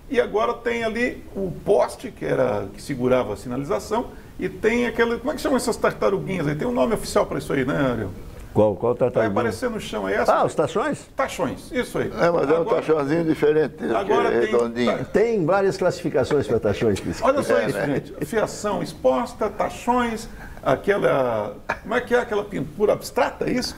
e agora tem ali o poste que segurava a sinalização, e tem aquela, como é que chama essas tartaruguinhas aí? Tem um nome oficial para isso aí, né, Ariel? Qual Vai tartaruga? aparecer no chão, é essa? os tachões? Tachões, isso aí. Mas é um tachãozinho diferente, agora que é tem- redondinho. Tem várias classificações para tachões. Pisque. Olha só isso, gente. Fiação exposta, tachões, aquela. Como é que é aquela pintura abstrata, isso?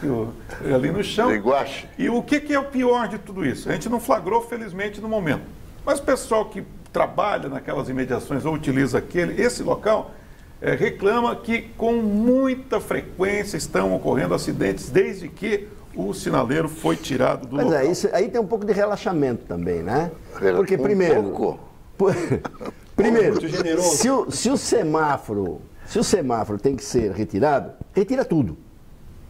Ali no chão. De guache. E o que é o pior de tudo isso? A gente não flagrou, felizmente, no momento. Mas o pessoal que trabalha naquelas imediações ou utiliza esse local, reclama que com muita frequência estão ocorrendo acidentes desde que o sinaleiro foi tirado do local. Aí tem um pouco de relaxamento também, né? Porque Um primeiro... pouco? Primeiro, Muito generoso. se o semáforo tem que ser retirado, retira tudo.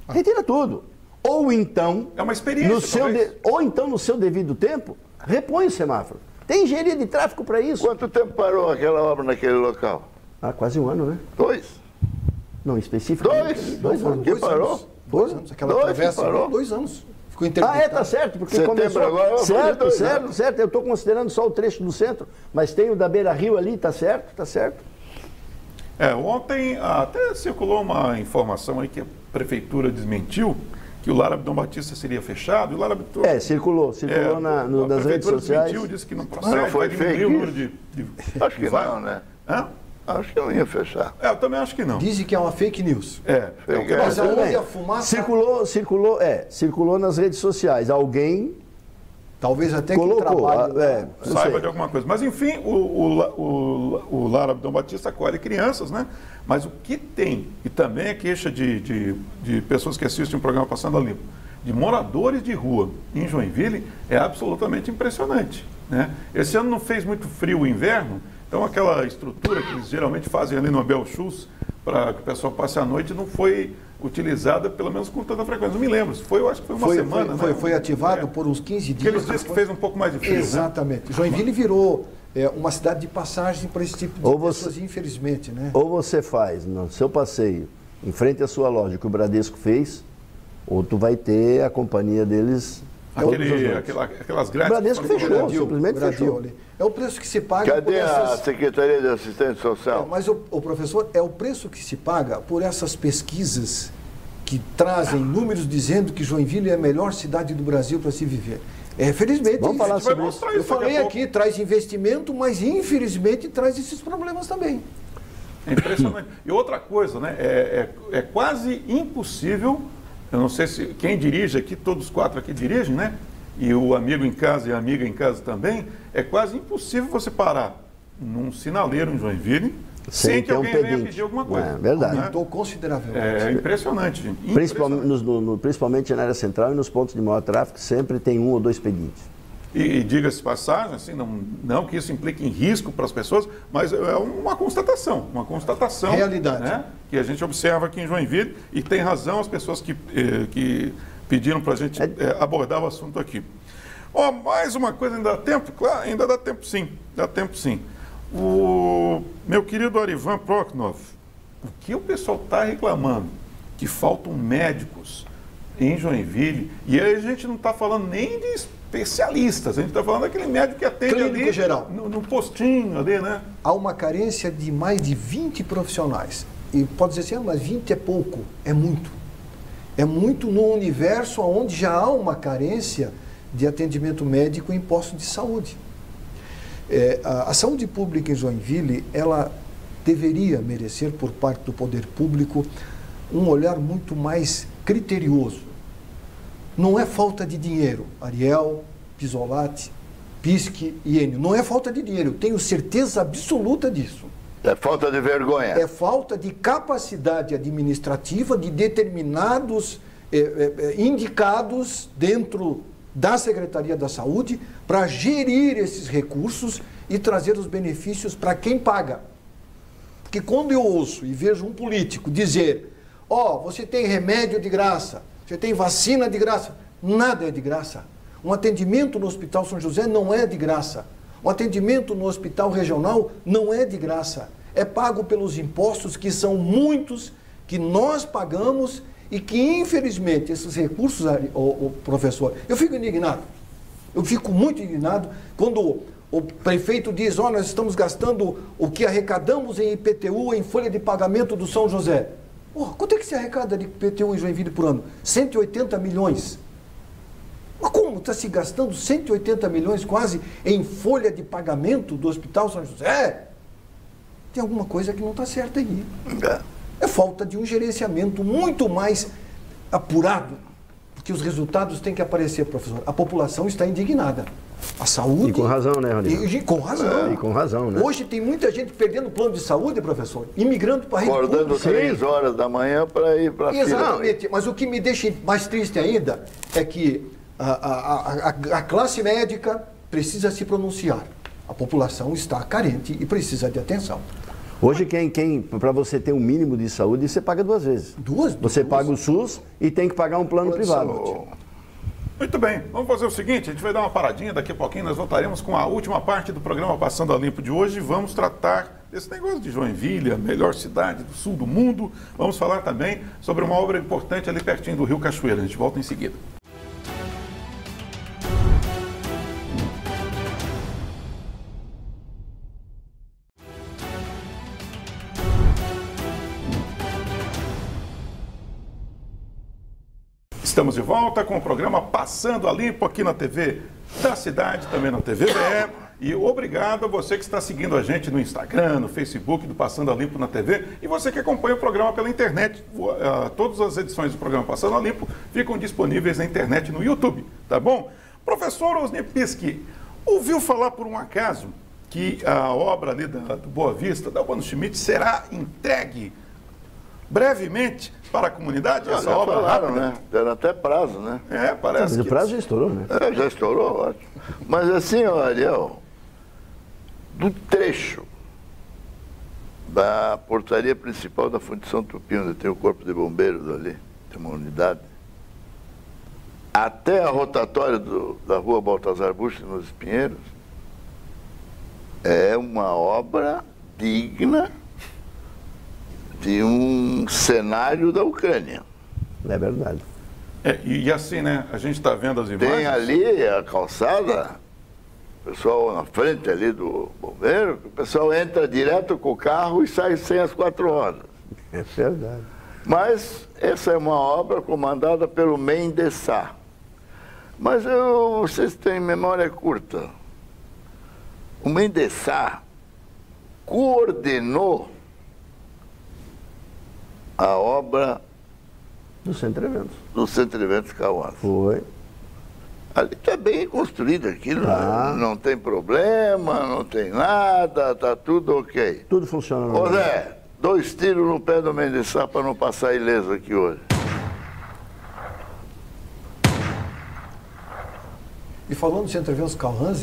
Retira tudo. Ou então, É uma experiência, talvez. ou então no seu devido tempo, repõe o semáforo. Tem engenharia de tráfego para isso. Quanto tempo parou aquela obra naquele local? Quase um ano, né? 2? Não, específico. 2 anos. Que parou? 2 anos. Aquela Dois, travessa parou. parou 2 anos. Ficou interditado. Tá certo, porque Setembro começou... agora vai fazer 2 anos. Certo. Eu estou considerando só o trecho do centro, mas tem o da Beira-Rio ali, tá certo. Ontem até circulou uma informação aí que a prefeitura desmentiu, que o Lar Abdon Batista seria fechado. E o Lar Abdon... Circulou nas redes sociais. Desmentiu, disse que não procede, Mas não foi vai diminuir fake o número de Acho que não, né? Hã? Acho que não ia fechar. Eu também acho que não. Dizem que é uma fake news. Fake Mas news. aonde a fumaça... Circulou nas redes sociais. Alguém Talvez até que colocou. trabalhe... Não Saiba sei. de alguma coisa. Mas, enfim, o Lar Abdon Batista acolhe crianças, né? Mas o que tem, e também é queixa de pessoas que assistem o programa Passando a Limpo, de moradores de rua em Joinville, é absolutamente impressionante, né? Esse ano não fez muito frio o inverno, então aquela estrutura que eles geralmente fazem ali no Abel Schultz para que o pessoal passe a noite não foi utilizada, pelo menos com tanta frequência. Não me lembro, eu acho que foi uma semana. Foi ativado por uns 15 dias. Porque eles dizem que fez um pouco mais de frio. Exatamente. Joinville virou uma cidade de passagem para esse tipo de pessoas, infelizmente, né? Ou você faz no seu passeio, em frente à sua loja, que o Bradesco fez, ou tu vai ter a companhia deles. Aquelas O grades. Bradesco fechou, simplesmente fechou. Ali. É o preço que se paga por Cadê a essas... Secretaria de Assistência Social? Mas o professor, é o preço que se paga por essas pesquisas que trazem números dizendo que Joinville é a melhor cidade do Brasil para se viver. Felizmente, Vamos falar sobre isso. eu falei aqui, traz investimento, mas infelizmente traz esses problemas também. É impressionante. E outra coisa, né? É quase impossível, eu não sei se quem dirige aqui, todos os 4 aqui dirigem, né? E o amigo em casa e a amiga em casa também, é quase impossível você parar num sinaleiro em Joinville sem que alguém venha pedir alguma coisa. É verdade. Aumentou consideravelmente. É impressionante, gente. Principalmente na área central e nos pontos de maior tráfego, sempre tem 1 ou 2 pedintes. E diga-se passagem, assim, não que isso implique em risco para as pessoas, mas é uma constatação. Realidade. Né, que a gente observa aqui em Joinville, e tem razão as pessoas que pediram para a gente abordar o assunto aqui. Mais uma coisa, ainda dá tempo? Claro, ainda dá tempo sim. O meu querido Arivan Proknov, o que o pessoal está reclamando? Que faltam médicos em Joinville, e aí a gente não está falando nem de especialistas, a gente está falando daquele médico que atende Clínico ali geral. No postinho ali, né? Há uma carência de mais de 20 profissionais. E pode dizer assim, mas 20 é pouco. É muito. É muito no universo onde já há uma carência de atendimento médico em postos de saúde. A saúde pública em Joinville, ela deveria merecer, por parte do poder público, um olhar muito mais criterioso. Não é falta de dinheiro, Ariel, Pisolati, Pisque e Enio. Não é falta de dinheiro, eu tenho certeza absoluta disso. É falta de vergonha. É falta de capacidade administrativa de determinados indicados dentro da Secretaria da Saúde para gerir esses recursos e trazer os benefícios para quem paga. Porque quando eu ouço e vejo um político dizer, você tem remédio de graça, você tem vacina de graça, nada é de graça. Um atendimento no Hospital São José não é de graça. Um atendimento no Hospital Regional não é de graça. É pago pelos impostos, que são muitos, que nós pagamos e que, infelizmente, esses recursos, professor, eu fico indignado. Eu fico muito indignado quando o prefeito diz, nós estamos gastando o que arrecadamos em IPTU, em folha de pagamento do São José. Quanto é que se arrecada de IPTU em Joinville por ano? 180 milhões. Mas como está se gastando 180 milhões quase em folha de pagamento do Hospital São José? Tem alguma coisa que não está certa aí. É falta de um gerenciamento muito mais apurado, porque os resultados têm que aparecer, professor. A população está indignada. A saúde... E com razão, né, Rony? Com razão. E com razão, né? Hoje tem muita gente perdendo plano de saúde, professor, imigrando para a rede pública. Acordando 3 horas da manhã para ir para a fila. Exatamente. Mas o que me deixa mais triste ainda é que a classe médica precisa se pronunciar. A população está carente e precisa de atenção. Hoje, para você ter um mínimo de saúde, você paga 2 vezes. Você paga o SUS e tem que pagar um plano privado. Muito bem, vamos fazer o seguinte, a gente vai dar uma paradinha, daqui a pouquinho nós voltaremos com a última parte do programa Passando a Limpo de hoje e vamos tratar desse negócio de Joinville, a melhor cidade do sul do mundo. Vamos falar também sobre uma obra importante ali pertinho do Rio Cachoeira. A gente volta em seguida. Estamos de volta com o programa Passando a Limpo aqui na TV da cidade, também na TV BE. E obrigado a você que está seguindo a gente no Instagram, no Facebook do Passando a Limpo na TV e você que acompanha o programa pela internet. Todas as edições do programa Passando a Limpo ficam disponíveis na internet no YouTube, tá bom? Professor Osni Pisque, ouviu falar por um acaso que a obra ali do Boa Vista, da Urbano Schmidt, será entregue brevemente para a comunidade? Essa obra falaram, rápida, né? Deram até prazo, né? Parece Mas o prazo já estourou, né? Já estourou, ótimo. Mas assim, Ariel, do trecho da portaria principal da Fundição Tupi, onde tem o Corpo de Bombeiros ali, tem uma unidade, até a rotatória da Rua Baltazar Busch, nos Espinheiros, é uma obra digna de um cenário da Ucrânia. É verdade. E assim, né? A gente está vendo as imagens. Tem ali a calçada, o pessoal na frente ali do bombeiro, o pessoal entra direto com o carro e sai sem as 4 rodas. É verdade. Mas essa é uma obra comandada pelo Mendes Sá. Mas vocês têm memória curta. O Mendes Sá coordenou a obra Do Centro Eventos. do Centro Eventos Cauã. Foi. Ali está bem construído aquilo, não tem problema, não tem nada, está tudo ok. Tudo funciona. Ô Zé, 2 tiros no pé do Mendes Sá para não passar ileso aqui hoje. E falando do Centro Eventos Cauã,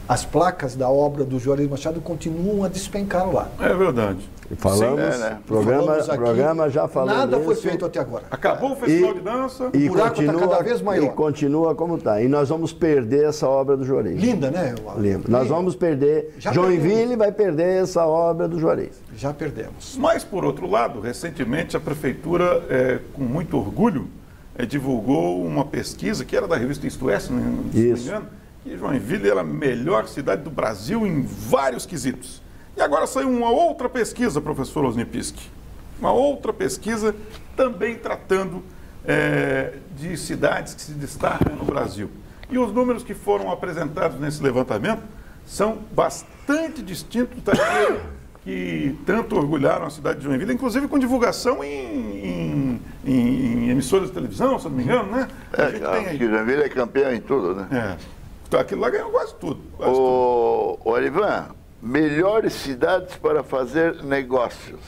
as placas da obra do Juarez Machado continuam a despencar lá. É verdade. Falamos, né? programa já falou Nada foi nisso. feito até agora. Acabou o festival de dança. E O buraco está cada vez maior. E continua como está. E nós vamos perder essa obra do Juarez. Linda, né? Linda. Nós vamos perder. Já Joinville perdemos. vai perder essa obra do Juarez. Já perdemos. Mas, por outro lado, recentemente a Prefeitura, com muito orgulho, divulgou uma pesquisa que era da revista Isto É, se não me Isso. engano, que Joinville era a melhor cidade do Brasil em vários quesitos. E agora saiu uma outra pesquisa, professor Osnipiski. Uma outra pesquisa também tratando de cidades que se destacam no Brasil. E os números que foram apresentados nesse levantamento são bastante distintos daquele que tanto orgulharam a cidade de Joinville, inclusive com divulgação em emissoras de televisão, se não me engano, né? A gente tem aí. Que Joinville é campeão em tudo, né? Então, aquilo lá ganhou quase tudo. Ô Olivan, melhores cidades para fazer negócios.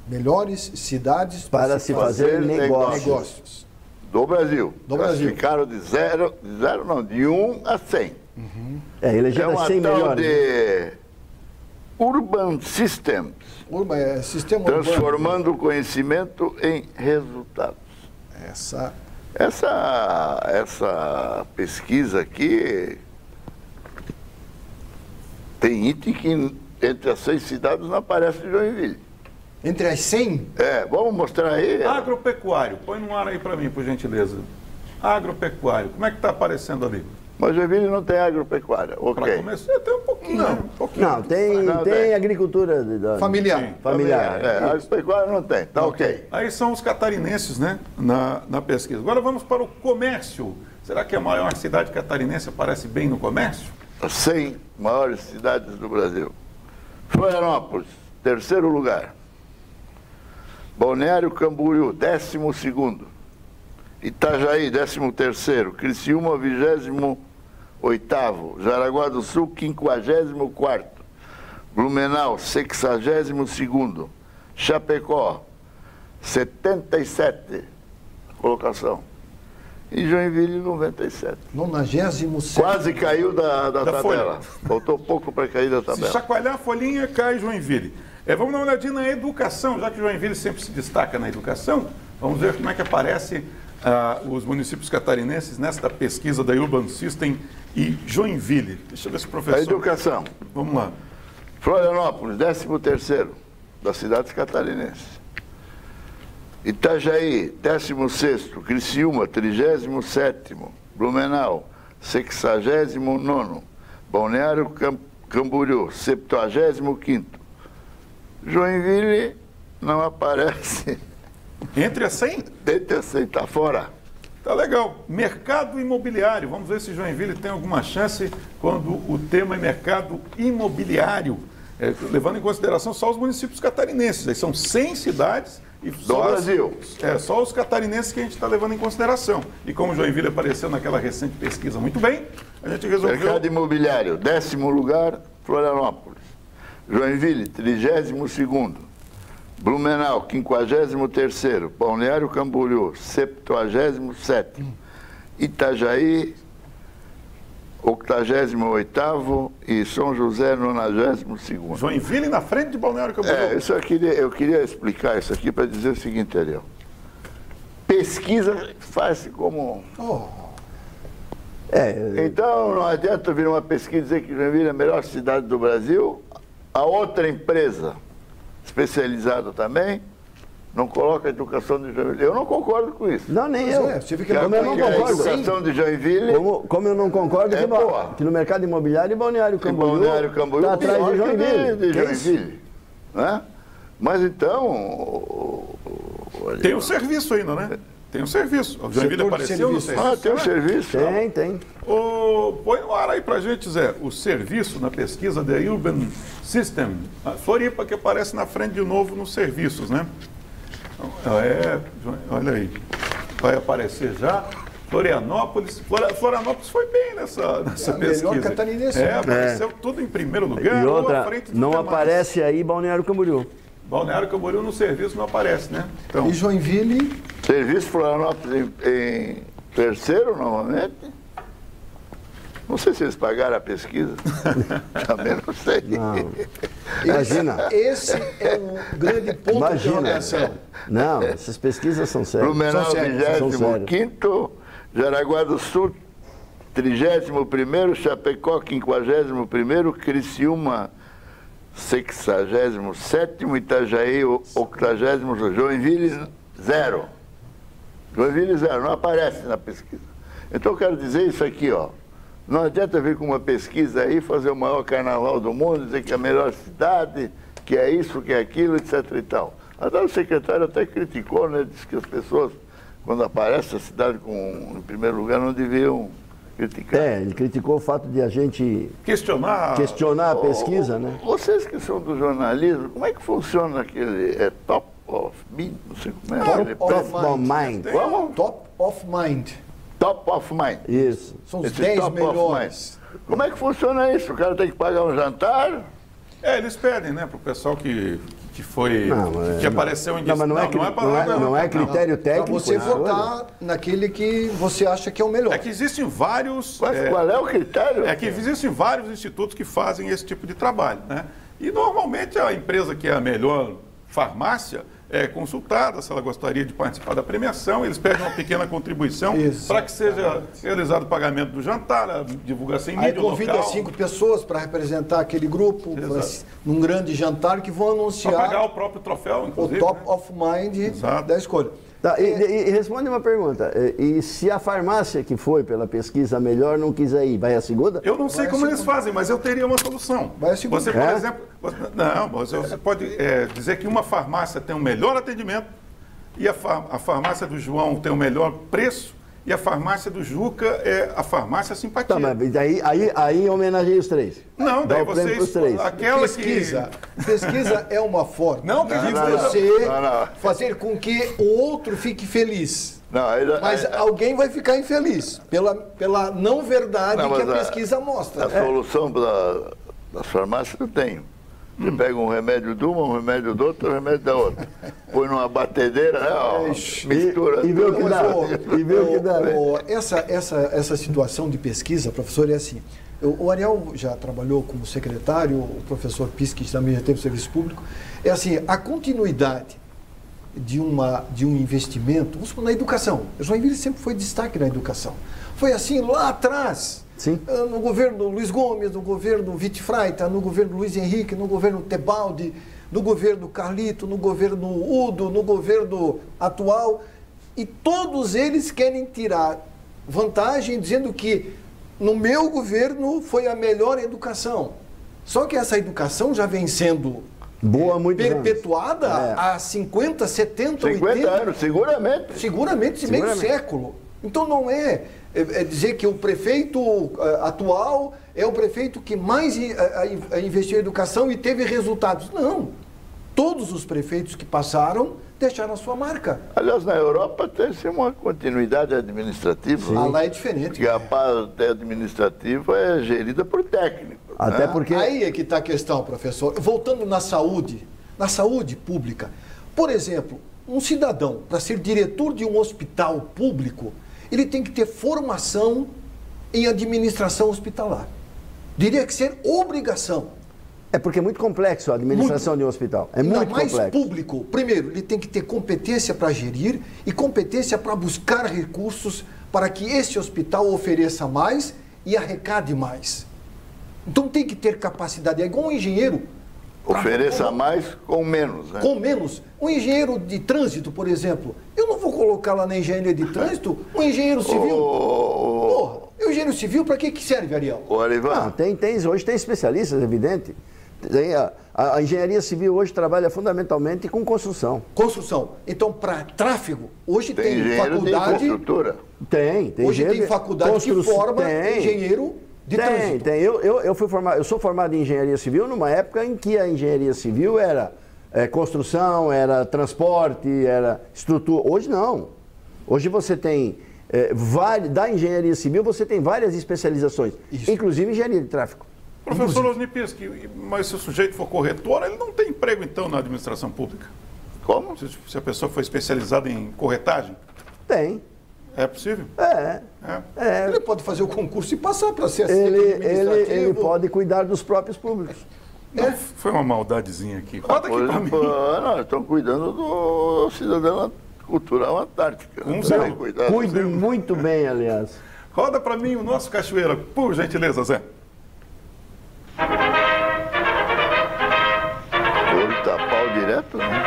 Melhores cidades Para se fazer negócios. Do Brasil. Do Brasil. Ficaram de 1 a 100. Elegeram uma 100 tal melhores. de Urban Systems, Sistema urbano. transformando o conhecimento em resultados. Essa pesquisa aqui tem item que entre as 6 cidades não aparece Joinville. Entre as 100? Vamos mostrar aí. Agropecuário, põe no ar aí para mim, por gentileza. Agropecuário, como é que está aparecendo ali? Mas Joinville não tem agropecuária, Para ok. começar, tem um pouquinho, né? Um pouquinho. Não, tem agricultura Familiar. Sim. familiar. Agropecuária não tem, tá ok. Aí são os catarinenses, né, na pesquisa. Agora vamos para o comércio. Será que a maior cidade catarinense aparece bem no comércio? As 100 maiores cidades do Brasil. Florianópolis, º lugar. Balneário Camboriú, 12º. Itajaí, 13º. Criciúma, 28º. Jaraguá do Sul, 54º. Blumenau, 62º. Chapecó, 77ª colocação. E Joinville, 97. 97º. Quase caiu da tabela. folha. Faltou pouco para cair da Se tabela. chacoalhar a folhinha, cai Joinville. Vamos dar uma olhadinha na educação, já que Joinville sempre se destaca na educação. Vamos ver como é que aparece os municípios catarinenses nesta pesquisa da Urban System e Joinville. Deixa eu ver se o professor... A educação. Vamos lá. Florianópolis, 13º das cidades catarinenses. Itajaí, 16º. Criciúma, 37º. Blumenau, 69º. Balneário Camboriú, 75º. Joinville não aparece. Entre as 100? Entre as 100, está fora. Tá legal. Mercado imobiliário. Vamos ver se Joinville tem alguma chance quando o tema é mercado imobiliário. Levando em consideração só os municípios catarinenses. Aí são 100 cidades e Do Brasil. Só os catarinenses que a gente está levando em consideração. E como Joinville apareceu naquela recente pesquisa muito bem, a gente resolveu... Mercado imobiliário, 10º lugar, Florianópolis. Joinville, 32º. Blumenau, 53º. Balneário Camboriú, 77º. Itajaí, 88º. E São José, 92º. Joinville na frente de Balneário Camboriú. Isso eu queria explicar isso aqui para dizer o seguinte, Ariel. Pesquisa faz-se como... Então não adianta vir uma pesquisa e dizer que Joinville é a melhor cidade do Brasil. A outra empresa, especializada também, não coloca a educação de Joinville. Eu não concordo com isso. Não, nem eu. Como eu não concordo. A educação de Joinville... Como eu não concordo que no mercado imobiliário e Balneário Camboriú está atrás de Joinville. Joinville. Né? Mas então... Tem um serviço ainda, né? Tem um serviço. O Joinville Setor de apareceu no serviço. serviço. tem um serviço. Tem. Põe no ar aí pra gente, Zé, o serviço na pesquisa da Urban System. A Floripa que aparece na frente de novo nos serviços, né? Olha aí. Vai aparecer já. Florianópolis. Florianópolis foi bem nessa pesquisa. Melhor catarinense. Apareceu tudo em primeiro lugar. E ou à outra, frente do não demais. aparece aí Balneário Camboriú. Balneário Camboriú no serviço não aparece, né? Então, E Joinville, Serviço Florianópolis em terceiro, novamente. Não sei se eles pagaram a pesquisa. Também não sei. Não. Imagina. esse é um grande ponto de Imagina. interrogação. Não, essas pesquisas são sérias. Blumenau, São sérias. 25º, Jaraguá do Sul, 31º, Chapecó, 51º, Criciúma, 67º, Itajaí, 80º, Joinville, 0. Joinville, 0, não aparece na pesquisa. Então eu quero dizer isso aqui, ó. Não adianta vir com uma pesquisa aí, fazer o maior carnaval do mundo, dizer que é a melhor cidade, que é isso, que é aquilo, etc e tal. Até o secretário até criticou, né? Disse que as pessoas, quando aparece a cidade em primeiro lugar, não deviam criticar. Ele criticou o fato de a gente questionar a pesquisa, né? Vocês que são do jornalismo, como é que funciona aquele top of mind? Não sei como é. aquele Top Top of mind. Como? Top of mind. Top of mind. Isso. São os Esse 10 top of melhores. mind. Como é que funciona isso? O cara tem que pagar um jantar? Eles pedem, né, pro pessoal que foi. Não, que apareceu em Não, mas não é critério Para técnico. você a escolha. votar naquele que você acha que é o melhor. É que existem vários. Qual é o critério? É que existem vários institutos que fazem esse tipo de trabalho, né? E normalmente a empresa que é a melhor farmácia é consultada se ela gostaria de participar da premiação, eles pedem uma pequena contribuição para que seja realizado o pagamento do jantar, a divulgação em Aí mídia convida local. 5 pessoas para representar aquele grupo, num grande jantar que vão Para anunciar pagar o próprio troféu, o inclusive. top né? of mind Exato. da escolha. Tá, e responde uma pergunta. E se a farmácia que foi pela pesquisa melhor não quiser ir, vai a segunda? Eu não sei como eles fazem, mas eu teria uma solução. Vai a segunda. Você, por exemplo, você pode dizer que uma farmácia tem o melhor atendimento e a farmácia do João tem o melhor preço e a farmácia do Juca é a farmácia simpatia. Tá, mas daí, aí homenageia os três. Não, daí Dá o prêmio pros vocês... três. Aquela Pesquisa. Pesquisa é uma forma Não, de não, você não. fazer com que o outro fique feliz. Não, Mas alguém vai ficar infeliz pela não verdade Não, que a mas pesquisa mostra. a solução das farmácias eu tenho. Você pega um remédio de uma, um remédio do outro, um remédio da outra. Põe numa batedeira, né? Ó, mistura. E vê o que Mas, dá. E vê o que dá. Essa situação de pesquisa, professor, é assim. O Ariel já trabalhou como secretário, o professor Pisque também já teve serviço público. É assim, a continuidade de um investimento, vamos supor, na educação. O Joinville sempre foi destaque na educação. Foi assim lá atrás. Sim. No governo Luiz Gomes, no governo Witt Freita, no governo Luiz Henrique, no governo Tebaldi, no governo Carlito, no governo Udo, no governo atual. E todos eles querem tirar vantagem dizendo que no meu governo foi a melhor educação. Só que essa educação já vem sendo Boa há muitos perpetuada anos. há 50, 70, 50 80 anos, seguramente. Seguramente, meio século. Então não é dizer que o prefeito atual é o prefeito que mais investiu em educação e teve resultados. Não. Todos os prefeitos que passaram deixaram a sua marca. Aliás, na Europa tem uma continuidade administrativa. Ah, lá é diferente. Porque a parte administrativa é gerida por técnicos. Até né? porque... Aí é que está a questão, professor. Voltando na saúde pública. Por exemplo, um cidadão, para ser diretor de um hospital público, ele tem que ter formação em administração hospitalar. Diria que ser obrigação. É porque é muito complexo a administração de um hospital. É muito mais complexo. Público. Primeiro, ele tem que ter competência para gerir e competência para buscar recursos para que esse hospital ofereça mais e arrecade mais. Então tem que ter capacidade. É igual um engenheiro. Ofereça mais com menos. Né? Com menos. Um engenheiro de trânsito, por exemplo, eu não vou colocar lá na engenharia de trânsito um engenheiro civil. Porra, o engenheiro civil para que serve, Ariel? O Arivan, Não, hoje tem especialistas, é evidente. A engenharia civil hoje trabalha fundamentalmente com construção. Construção. Então, para tráfego, hoje tem engenheiro, faculdade... tem construtora. Tem Hoje tem faculdade que forma engenheiro de trânsito. Tem. Eu sou formado em engenharia civil numa época em que a engenharia civil era construção, era transporte, era estrutura. Hoje não. Hoje você tem, da engenharia civil, você tem várias especializações, inclusive engenharia de tráfego. Professor Osni Piski, mas se o sujeito for corretor, ele não tem emprego então na administração pública? Como? Se a pessoa for especializada em corretagem? Tem. É possível? Ele pode fazer o concurso e passar para ser assistente administrativo. Ele pode cuidar dos próprios públicos. Não, foi uma maldadezinha aqui. Roda aqui para mim. Não, estão cuidando do cidadão cultural antártica. Cuido muito bem, aliás. Roda para mim o nosso Cachoeira, por gentileza, Zé. Vou tapar o direto, né?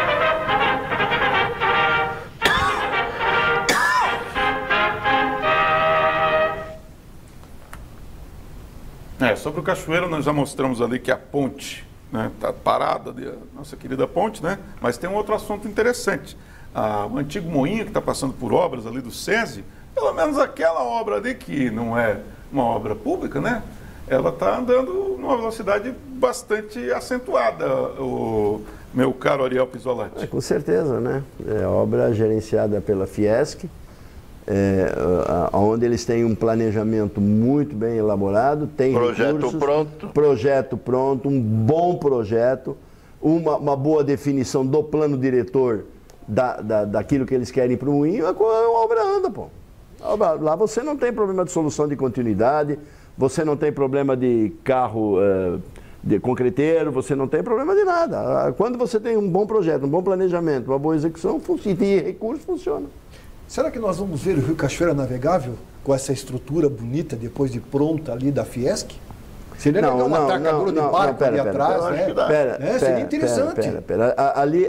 Sobre o Cachoeira, nós já mostramos ali que a ponte está parada, a nossa querida ponte, né? Mas tem um outro assunto interessante. O antigo moinho que está passando por obras ali do SESI, pelo menos aquela obra ali, que não é uma obra pública, né? Ela está andando numa velocidade bastante acentuada, o meu caro Ariel Pisolatti. Com certeza, né? É obra gerenciada pela Fiesc, onde eles têm um planejamento muito bem elaborado, tem projeto pronto, um bom projeto, uma boa definição do plano diretor daquilo que eles querem para o moinho, a obra anda, pô. Lá você não tem problema de solução de continuidade, você não tem problema de carro de concreteiro, você não tem problema de nada. Quando você tem um bom projeto, um bom planejamento, uma boa execução, e tem recursos, funciona. Será que nós vamos ver o Rio Cachoeira navegável com essa estrutura bonita, depois de pronta ali da Fiesc? Seria legal uma atracadora de barco ali atrás, né? Seria interessante.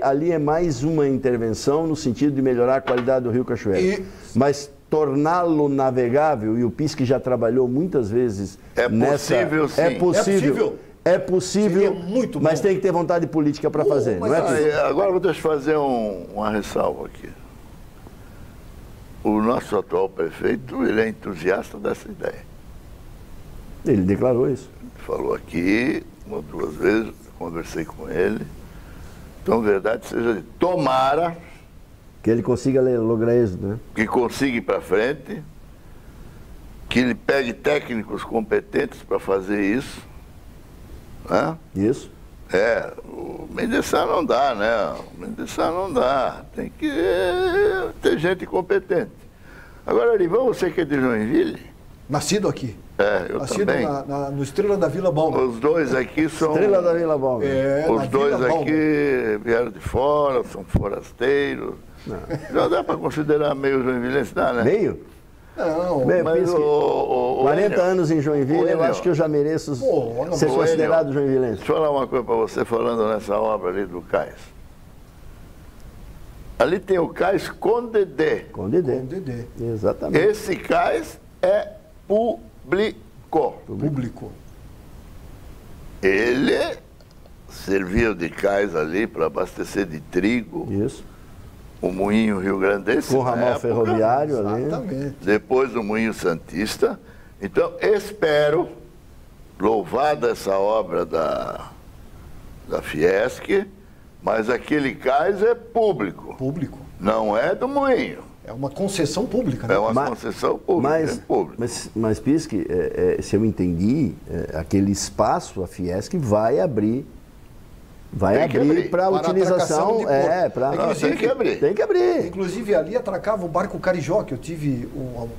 Ali é mais uma intervenção no sentido de melhorar a qualidade do Rio Cachoeira. Mas torná-lo navegável, e o Piski já trabalhou muitas vezes possível, sim. É possível, seria muito bom. Mas tem que ter vontade política para fazer. Não é agora eu vou deixar fazer uma ressalva aqui. O nosso atual prefeito, ele é entusiasta dessa ideia. Ele declarou isso. Ele falou aqui, uma ou duas vezes, conversei com ele. Então, verdade seja dita, tomara que ele consiga lograr êxito, né? Que consiga ir para frente, que ele pegue técnicos competentes para fazer isso. Né? Isso. O Mendesá não dá, né? O Mendesá não dá. Tem que ter gente competente. Agora, Arivão, você que é de Joinville? Nascido aqui. Eu Nascido também. No Estrela da Vila Balmer. Os dois aqui são... Estrela da Vila Balmer. Os dois aqui vieram de fora, são forasteiros. Não. Já dá para considerar meio joinvilense, dá, né? Meio? Não, mas 40 anos em Joinville, eu acho que eu já mereço ser considerado joinvilense. Deixa eu falar uma coisa para você, falando nessa obra ali do cais. Ali tem o cais com Dedé. Com Dedé. Exatamente. Esse cais é público. Ele serviu de cais ali para abastecer de trigo. Isso. O Moinho Rio Grandense. Com o ramal ferroviário ali. Exatamente. Depois o Moinho Santista. Então, espero, louvada essa obra da Fiesc, mas aquele cais é público. Não é do Moinho. É uma concessão pública, né? É uma concessão pública. Mas Piski, se eu entendi, aquele espaço, a Fiesc vai abrir para utilização. Tem que abrir. Inclusive ali atracava o barco Carijó, que eu tive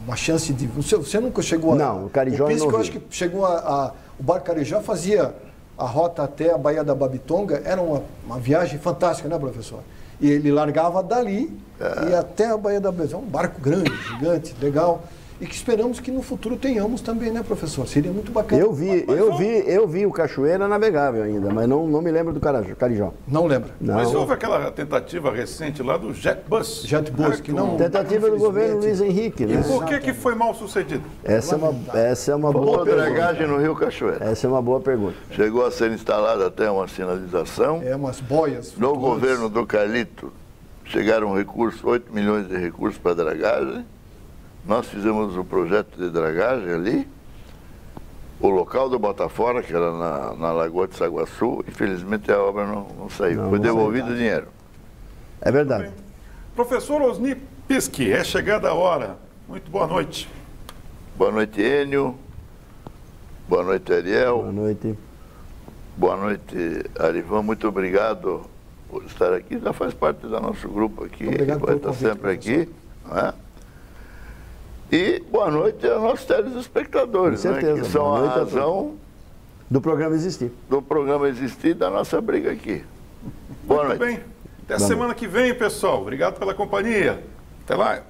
uma chance de. Você nunca chegou a. Não, o Carijó não. Eu acho que chegou o barco Carijó fazia a rota até a Baía da Babitonga, era uma viagem fantástica, né, professor? E ele largava dali e até a Baía da Babitonga. Um barco grande, gigante, legal. e que esperamos que no futuro tenhamos também, né, professor? Seria muito bacana. Eu vi o Cachoeira navegável ainda, mas não me lembro do Carijó. Não lembra? Não. Mas houve aquela tentativa recente lá do JetBus. JetBus, que não... Tentativa do governo Luiz infelizmente, Henrique, E né? por que foi mal sucedido? Essa é uma boa Faltou pergunta. dragagem no Rio Cachoeira. Essa é uma boa pergunta. Chegou a ser instalada até uma sinalização. umas boias. No flutuantes. governo do Carlito, chegaram recursos, 8 milhões de recursos para dragagem. Nós fizemos o projeto de dragagem ali. O local do Botafora, que era na Lagoa de Saguaçu, infelizmente a obra não saiu. Foi devolvido o dinheiro. É verdade. Professor Osni Pischi, é chegada a hora. Muito boa noite. Boa noite, Enio. Boa noite, Ariel. Boa noite. Boa noite, Arivan. Muito obrigado por estar aqui. Já faz parte do nosso grupo aqui. Obrigado Vai pelo estar convite, sempre aqui. Não é? E boa noite aos nossos telespectadores, Com certeza. né, que são Boa a noite a razão Do programa existir. do programa existir e da nossa briga aqui. Boa Muito noite. bem. Até semana que vem, pessoal. Obrigado pela companhia. Até lá.